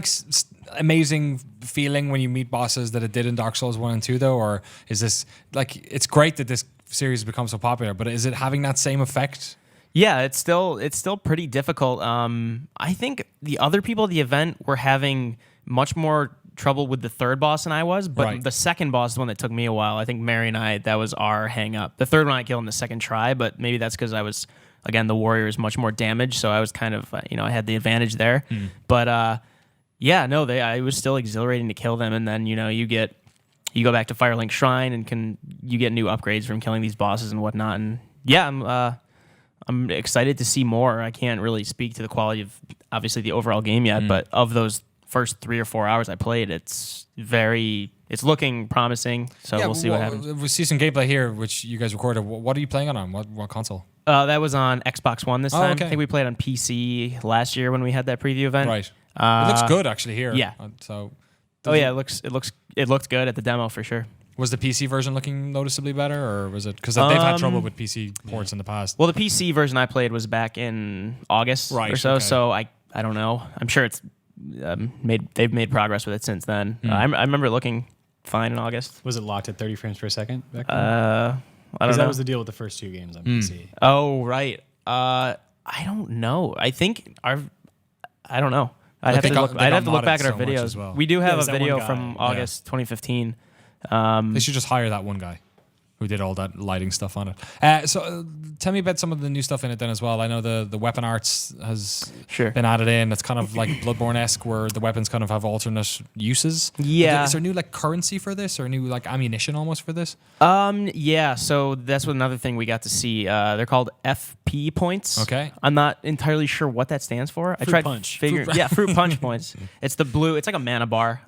amazing feeling when you meet bosses that it did in Dark Souls 1 and 2 though, or is this it's great that this series has become so popular, but is it having that same effect? Yeah, it's still pretty difficult. I think the other people at the event were having much more trouble with the third boss than I was, but Right. the second boss is the one that took me a while. I think Mary and I, that was our hang up. The third one I killed in the second try, but maybe that's because I was, again, the warrior is much more damaged, so I was kind of, I had the advantage there. But yeah, no, it was still exhilarating to kill them, and then you go back to Firelink Shrine and you get new upgrades from killing these bosses and whatnot. And yeah, I'm excited to see more. I can't really speak to the quality of obviously the overall game yet, but of those first 3 or 4 hours I played, it's looking promising. So we'll see what happens. We see some gameplay here, which you guys recorded. What are you playing on? What console? That was on Xbox One this time. okay. I think we played on PC last year when we had that preview event. Right. It looks good actually here. Yeah. So. It looked good at the demo for sure. Was the PC version looking noticeably better, or was it because they've had trouble with PC ports in the past? Well, the PC version I played was back in August or so. Okay. So I don't know. I'm sure it's they've made progress with it since then. I remember it looking fine in August. Was it locked at 30 frames per second back then? I don't know. That was the deal with the first 2 games on PC. Oh right. I don't know. I think I don't know. I'd have to look back at our so much videos. as well. We do have there's a that video one guy. from August 2015. They should just hire that one guy who did all that lighting stuff on it. So tell me about some of the new stuff in it then as well. I know the weapon arts has Sure. been added in. It's kind of like Bloodborne-esque where the weapons kind of have alternate uses. Yeah. Is there new like currency for this or new like ammunition almost for this? Yeah, so that's another thing we got to see. They're called FP points. Okay. I'm not entirely sure what that stands for. I tried punch. figuring. Yeah, fruit punch points. It's the blue. It's like a mana bar.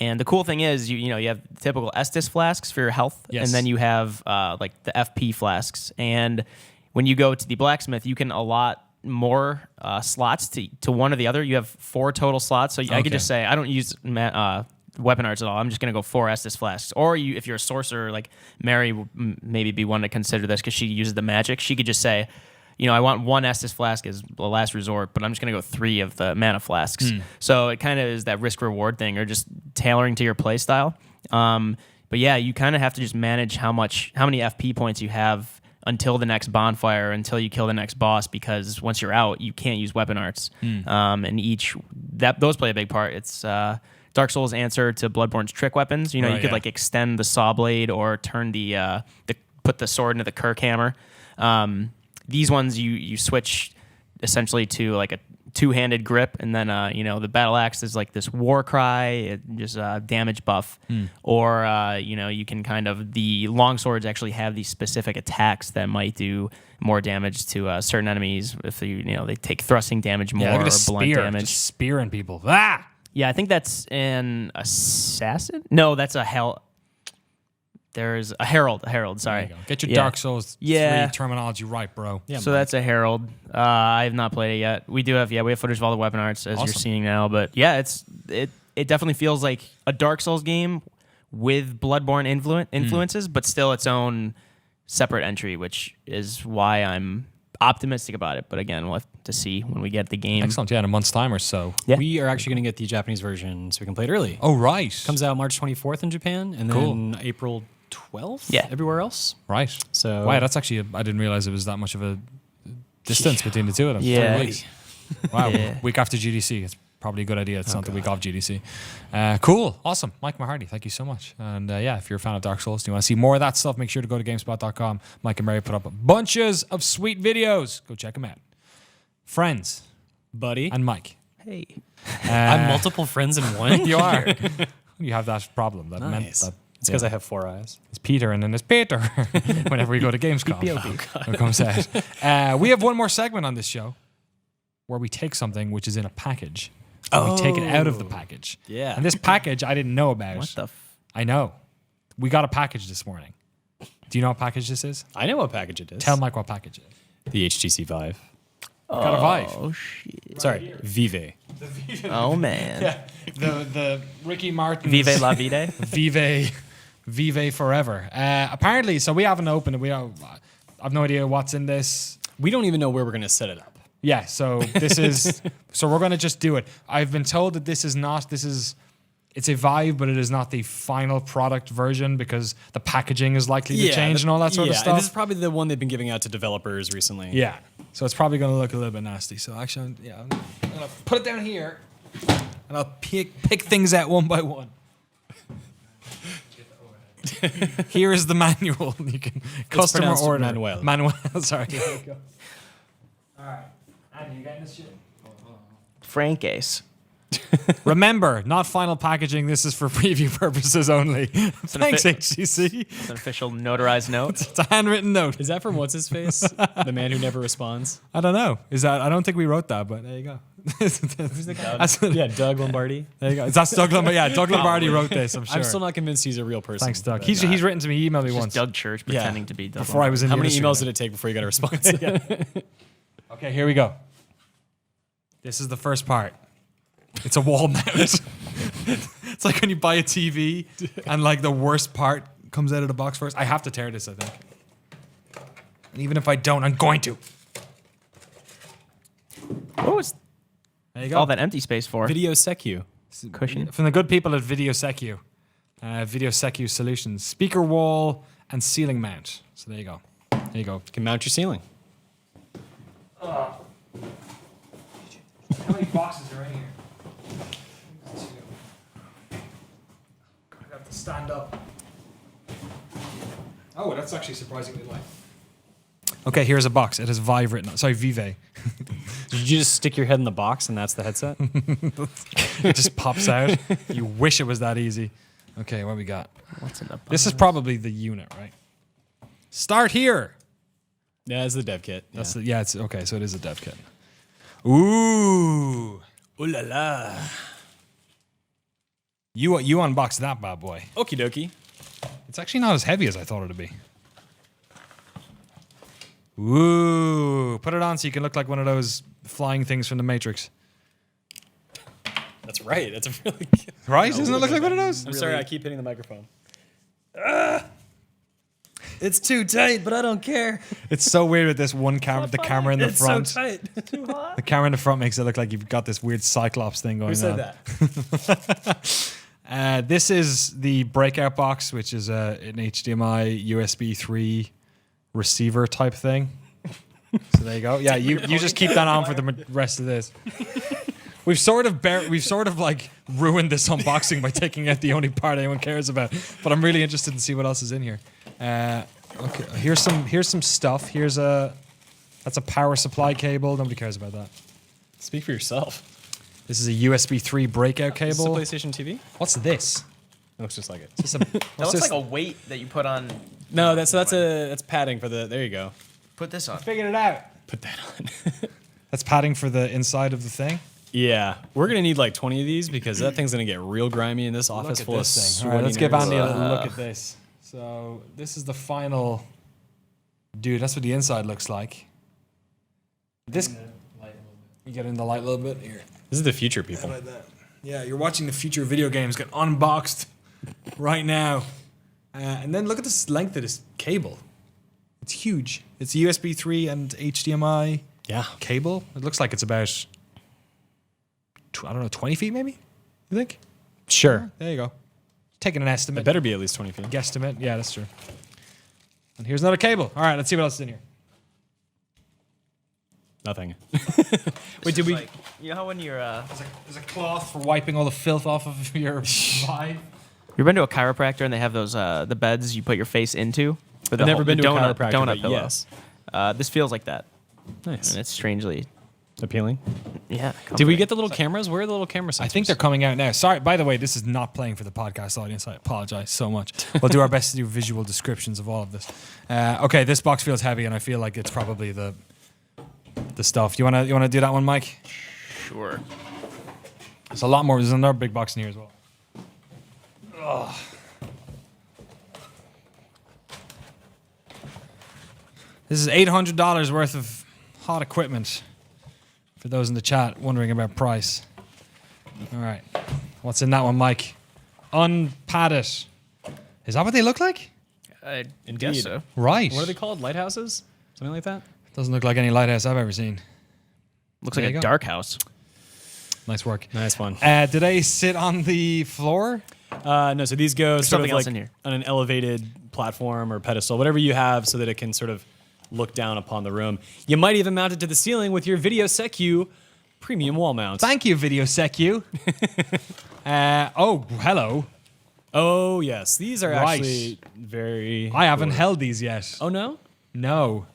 And the cool thing is, you have typical Estus flasks for your health, Yes. and then you have like the FP flasks. And when you go to the blacksmith, you can allot more slots to one or the other. You have 4 total slots, so I could just say I don't use weapon arts at all. I'm just gonna go 4 Estus flasks. Or if you're a sorcerer, like Mary would maybe be one to consider this because she uses the magic. She could just say, I want 1 Estus flask as the last resort, but I'm just going to go 3 of the mana flasks. So it kind of is that risk-reward thing or just tailoring to your play style. But yeah, you kind of have to just manage how many FP points you have until the next bonfire, until you kill the next boss, because once you're out, you can't use weapon arts. And those play a big part. It's Dark Souls' answer to Bloodborne's trick weapons. You could like extend the saw blade or turn put the sword into the Kirk hammer. These ones you switch essentially to like a 2-handed grip, and then the battle axe is like this war cry, just damage buff, or you can the long swords actually have these specific attacks that might do more damage to certain enemies if they take thrusting damage more or blunt damage. Just spearing people. Ah! Yeah, I think that's an assassin. No, that's a hell. There's a herald. Sorry. There you go. Get your Dark Souls 3 terminology right, bro. Yeah, So that's a herald. I have not played it yet. We have footage of all the weapon arts as you're seeing now. But yeah, it definitely feels like a Dark Souls game with Bloodborne influences, but still its own separate entry, which is why I'm optimistic about it. But again, we'll have to see when we get the game. Excellent. Yeah, in a month's time or so. Yeah. We are actually going to get the Japanese version so we can play it early. Oh, right. Comes out March 24th in Japan, and then April 12th everywhere else. Right. So wow, that's actually I didn't realize it was that much of a distance between the two of them. Yeah. 3 weeks. Wow. Week after GDC. It's probably a good idea. It's not the week off GDC. Cool. Awesome. Mike Mahardy, thank you so much. And if you're a fan of Dark Souls, do you want to see more of that stuff, make sure to go to GameSpot.com. Mike and Mary put up bunches of sweet videos. Go check them out. Friends. buddy. And Mike. Hey. I have multiple friends in one. You are. You have that problem. That meant Nice. that It's because I have 4 eyes. it's Peter and then there's Peter whenever we go to Gamescom. It comes out. We have one more segment on this show where we take something which is in a package and we take it out of the package. Yeah. And this package I didn't know about. What the? I know. We got a package this morning. Do you know what package this is? I know what package it is. Tell Mike what package it is. the HTC Vive. Got a Vive. Oh shit. Sorry, Vive. Oh man. The Ricky Martin Vive la vida. Vive forever. Apparently, so we haven't opened it. I've no idea what's in this. We don't even know where we're going to set it up. Yeah, so this is so we're gonna just do it. I've been told that it's a Vive, but it is not the final product version because the packaging is likely to change and all that sort of And stuff. this is probably the one they've been giving out to developers recently. Yeah, so it's probably gonna look a little bit nasty. So actually, I'm gonna put it down here. and I'll pick things out one by one. Here is the manual. You can customer pronounced order. Manuel. Manuel. Sorry. There you go. All right. Andy, you getting this shit? Frank Ace. Remember, not final packaging. This is for preview purposes only. Thanks, HTC. It's an official notarized note. It's a handwritten note. Is that from what's his face? The man who never responds. I don't know. I don't think we wrote that, but there you go. Who's the guy? Yeah, Doug Lombardi. There you go. That's Doug Lombardi. Yeah, Doug Lombardi wrote this, I'm sure. I'm still not convinced he's a real person. Thanks, Doug. but- He's written to me. He emailed me Just once. Doug Church pretending to be Doug. Before I was in How the many industry. emails did it take before you got a response? Okay, here we go. This is the first part. It's a wall mount. It's like when you buy a TV and like the worst part comes out of the box first. I have to tear this, I think. And even if I don't, I'm going to. What was There you go. all that empty space for? Video Secu. Cushion. From the good people at Video Secu. Video Secu Solutions. Speaker wall and ceiling mount. So there you go. There you go. You can mount your ceiling. How many boxes are in here? I have to stand up. Oh, that's actually surprisingly light. Okay, here's a box. It has Vive written on. Sorry, Vive. Did you just stick your head in the box and that's the headset? It just pops out. You wish it was that easy. Okay, what we got? What's in the This is probably the unit, right? Start here. Yeah, it's the dev kit. That's it's okay. So it is a dev kit. Ooh, Ooh la la. you unboxed that bad boy. Okie dokie. It's actually not as heavy as I thought it'd be. Ooh, put it on so you can look like one of those flying things from the Matrix. That's right. That's a really good. Right? Doesn't it look like one of those? I'm sorry, I keep hitting the microphone. It's too tight, but I don't care. It's so weird with this one camera. The camera in the It's front. so tight. The camera in the front makes it look like you've got this weird Cyclops thing going Who said on. that? This is the breakout box, which is an HDMI USB 3 receiver type thing. So there you go. Yeah, you just keep that on for the rest of this. We've sort of like ruined this unboxing by taking out the only part anyone cares about. But I'm really interested to see what else is in here. Okay, here's some stuff. That's a power supply cable. Nobody cares about that. Speak for yourself. This is a USB 3 breakout Is this a cable. PlayStation TV? What's this? It looks just like it. That looks like a weight that you put on. No, that's padding for the. There you go. Put this on. Figured it out. Put that on. That's padding for the inside of the thing. Yeah, we're gonna need like 20 of these because that thing's gonna get real grimy in this office full of All sweaty right, let's give nerds. Andy a little look at this. So this is the final. Dude, that's what the inside looks like. This. You get in the light a little bit here. This is the future, people. Like that. Yeah, you're watching the future video games get unboxed right now. And then look at this length of this cable. It's huge. It's a USB 3 and HDMI Yeah. cable. It looks like it's about, I don't know, 20 feet maybe? You think? Sure. There you go. Taking an It estimate. better be at least 20 feet. Guesstimate. Yeah, that's true. And here's another cable. All right, let's see what else is in here. Nothing. Wait, did we? Like, you know how when you're There's a cloth for wiping all the filth off of your Vive. you've been to a chiropractor and they have those the beds you put your face into. I've never been to a chiropractor, donut but pillow. yes. This feels like that, Nice. and it's strangely, Appealing. yeah. Did we comforting. get the little cameras? Where are the little camera sensors? I think they're coming out now. Sorry, by the way, this is not playing for the podcast audience. I apologize so much. We'll do our best to do visual descriptions of all of this. Okay, this box feels heavy, and I feel like it's probably the stuff. You wanna do that one, Mike? Sure. There's a lot more. There's another big box in here as well. Ugh. This is $800 worth of hot equipment. For those in the chat wondering about price. All right. What's in that one, Mike? Unpad it. Is that what they look like? I Indeed. guess so. Right. What are they called? Lighthouses? Something like that? Doesn't look like any lighthouse I've ever seen. Looks There like you a go. dark house. Nice work. Nice one. Do they sit on the floor? No, so these go sort something of else like in here. on an elevated platform or pedestal, whatever you have, so that it can sort of look down upon the room. You might even mount it to the ceiling with your Video Secu premium wall mount. Thank you, Video Secu. Oh, hello. Oh, yes. These are Right. actually very I haven't cool. held these yet. Oh, no? No.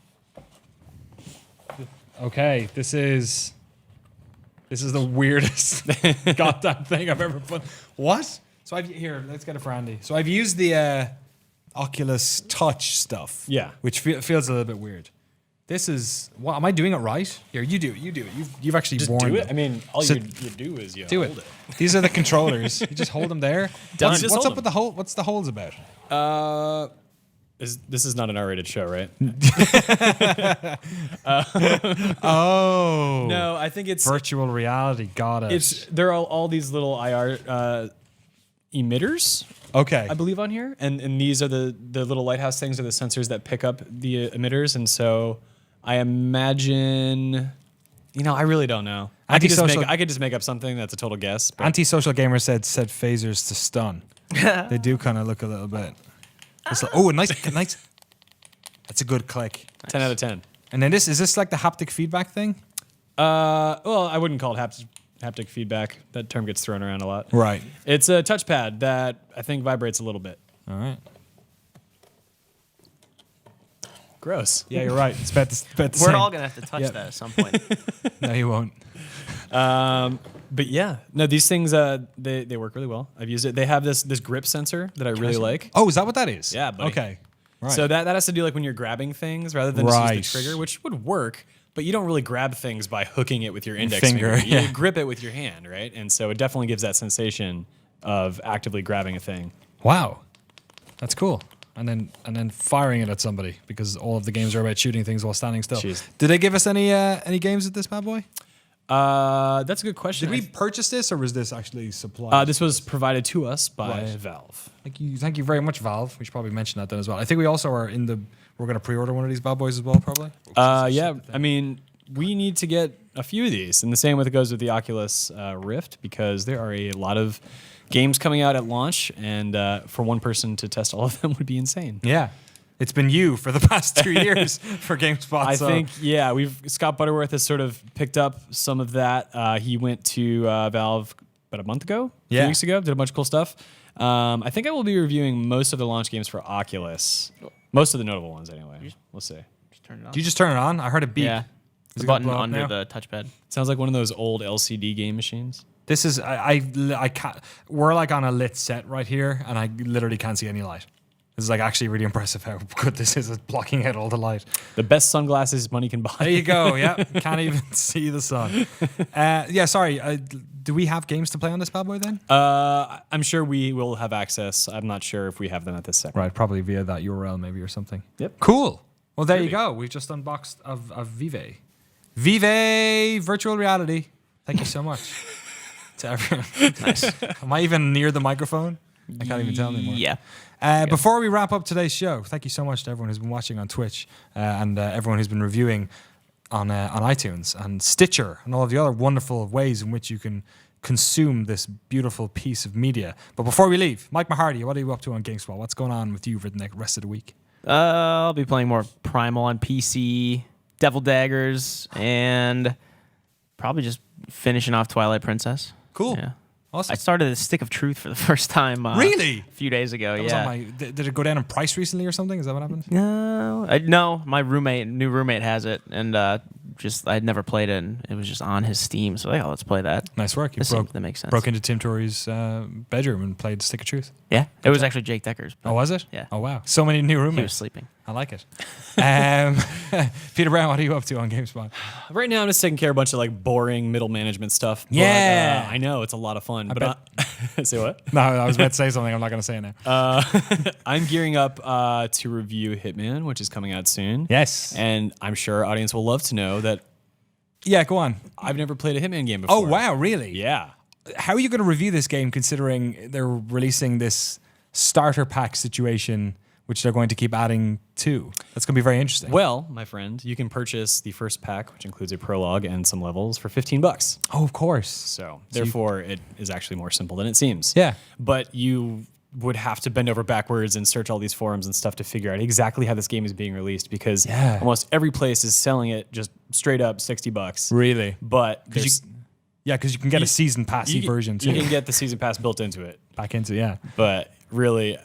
Okay, this is the weirdest goddamn thing I've ever put. What? So here, let's get it for Andy. So I've used the Oculus Touch stuff. Yeah. Which feels a little bit weird. This is what am I doing it right? Here, you do it. You've actually Just worn do them. it. I mean, all So- you do is you Do hold it. These are the controllers. You just hold them there. Done. What's, Just what's hold up with the hole? What's the holes about? This is not an R-rated show, right? Oh, No, I think it's virtual reality. Got it. there are all these little IR emitters, Okay. I believe, on here, and these are the little lighthouse things are the sensors that pick up the emitters, and so I imagine, I really don't know. I could just make up something that's a total guess. But Antisocial gamer said phasers to stun. They do kind of look a little bit. Oh, nice. That's a good click. 10 out of 10. And then is this like the haptic feedback thing? Well, I wouldn't call it haptic feedback. That term gets thrown around a lot. Right. It's a touchpad that I think vibrates a little bit. All right. Gross. Yeah, you're right. It's about the We're same. all gonna have to touch that at some point. No, you won't. But yeah, no, these things they work really well. I've used it. They have this grip sensor that I really like. Oh, is that what that is? Yeah, buddy. Okay. Right. So that has to do like when you're grabbing things rather than just use Right. the trigger, which would work. But you don't really grab things by hooking it with your index finger, finger. yeah. You grip it with your hand, right? And so it definitely gives that sensation of actively grabbing a thing. Wow, that's cool. And then firing it at somebody because all of the games are about shooting things while standing still. Jeez. Did they give us any games with this bad boy? That's a good question. Did we purchase this or was this actually supplied? This was provided to us by Right. Valve. Thank you very much, Valve. We should probably mention that then as well. I think we also are we're going to pre-order one of these bad boys as well, probably. Yeah, I mean, we need to get a few of these, and the same with it goes with the Oculus Rift because there are a lot of games coming out at launch, and for one person to test all of them would be insane. Yeah. It's been you for the past 2 years for GameSpot. I think, Scott Butterworth has sort of picked up some of that. He went to Valve about a month ago, 2 weeks ago, did a bunch of cool stuff. I think I will be reviewing most of the launch games for Oculus, most of the notable ones anyway. We'll see. Just turn it on. Did you just turn it on? I heard a beep. Yeah. Is The it gonna button blow up under now? the touchpad. Sounds like one of those old LCD game machines. This is I can't. We're like on a lit set right here, and I literally can't see any light. This is like actually really impressive how good this is at blocking out all the light. The best sunglasses money can buy. There you go. Yeah, can't even see the sun. Sorry. Do we have games to play on this bad boy then? I'm sure we will have access. I'm not sure if we have them at this second. Right, probably via that URL maybe or something. Yep. Cool. Well, there you Groovy. go. We've just unboxed of Vive. Vive virtual reality. Thank you so much to everyone. Nice. Am I even near the microphone? I can't even tell anymore. Yeah. Before we wrap up today's show, thank you so much to everyone who's been watching on Twitch and everyone who's been reviewing on iTunes and Stitcher and all of the other wonderful ways in which you can consume this beautiful piece of media. But before we leave, Mike Mahardy, what are you up to on GameSpot? What's going on with you for the rest of the week? I'll be playing more Primal on PC, Devil Daggers, and probably just finishing off Twilight Princess. Cool. Yeah. Awesome. I started the Stick of Truth for the first time. Really? A few days ago. That was Yeah. on did it go down in price recently or something? Is that what happened? No, my new roommate has it, and I'd never played it, and it was just on his Steam. So let's play that. Nice work. You That makes sense. broke into Tim Torrey's bedroom and played Stick of Truth. Yeah, it was actually Jake Decker's. Oh, was it? Yeah. Oh, wow. So many new He was roommates. sleeping. I like it. Peter Brown, what are you up to on GameSpot? Right now, I'm just taking care of a bunch of like boring middle management stuff. But, Yeah. I know it's a lot of fun. bet. Say what? No, I was about to say something. I'm not going to say it now. I'm gearing up to review Hitman, which is coming out soon. Yes. And I'm sure our audience will love to know that Yeah, go on. I've never played a Hitman game before. Oh, wow, really? Yeah. How are you going to review this game considering they're releasing this starter pack situation, which they're going to keep adding to? That's going to be very interesting. Well, my friend, you can purchase the first pack, which includes a prologue and some levels, for $15. Oh, of course. So therefore, it is actually more simple than it seems. Yeah. But you would have to bend over backwards and search all these forums and stuff to figure out exactly how this game is being released because Yeah. almost every place is selling it just straight up $60. Really? But Yeah, because you can get a season passy version too. You can get the season pass built into it. Back into yeah. But really,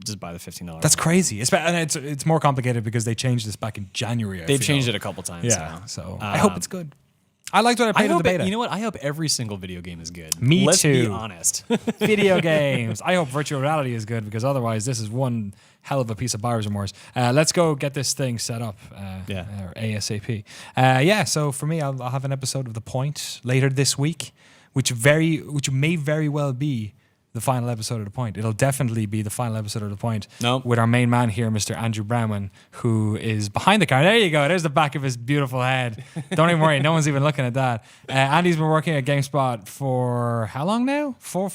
just buy the $15. That's crazy. And it's more complicated because they changed this back in January. They've changed it a couple times. Yeah, now. so I hope it's good. I liked what I played in the beta. You know what? I hope every single video game is good. Me Let's too. be honest. Video games. I hope virtual reality is good because otherwise this is one hell of a piece of buyer's remorse. Let's go get this thing set up or ASAP. So for me, I'll have an episode of The Point later this week, which may very well be the final episode of The Point. It'll definitely be the final episode of The Point with our main man here, Mr. Andrew Brownman, who is behind the camera. There you go. There's the back of his beautiful head. Don't even worry. No one's even looking at that. Andy's been working at GameSpot for how long now? Four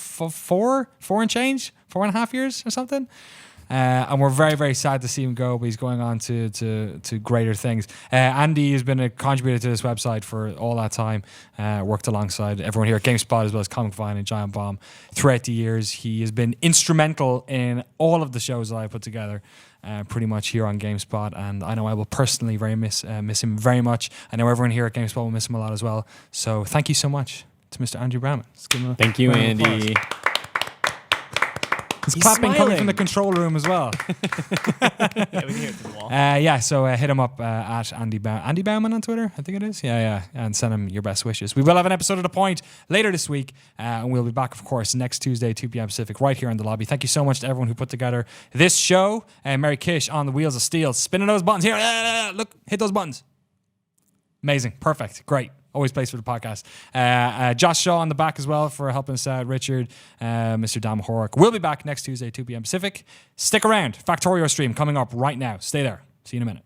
and change? 4.5 years or something? And we're very, very sad to see him go, but he's going on to greater things. Andy has been a contributor to this website for all that time, worked alongside everyone here at GameSpot as well as Comic Vine and Giant Bomb throughout the years. He has been instrumental in all of the shows that I put together, pretty much here on GameSpot, and I know I will personally miss him very much. I know everyone here at GameSpot will miss him a lot as well. So thank you so much to Mr. Andrew Brownman. Thank you, Andy. He's clapping smiling. coming from the control room as well. Yeah, we can hear it through the wall. So hit him up at Andy Bauman on Twitter, I think it is. Yeah, and send him your best wishes. We will have an episode of The Point later this week, and we'll be back, of course, next Tuesday, 2 p.m. Pacific, right here in the lobby. Thank you so much to everyone who put together this show. Mary Kish on the wheels of steel, spinning those buttons here. Look, hit those buttons. Amazing, perfect, great. Always plays for the podcast. Josh Shaw on the back as well for helping us out. Richard, Mr. Dan Horrock. We'll be back next Tuesday, 2 p.m. Pacific. Stick around. Factorio stream coming up right now. Stay there. See you in a minute.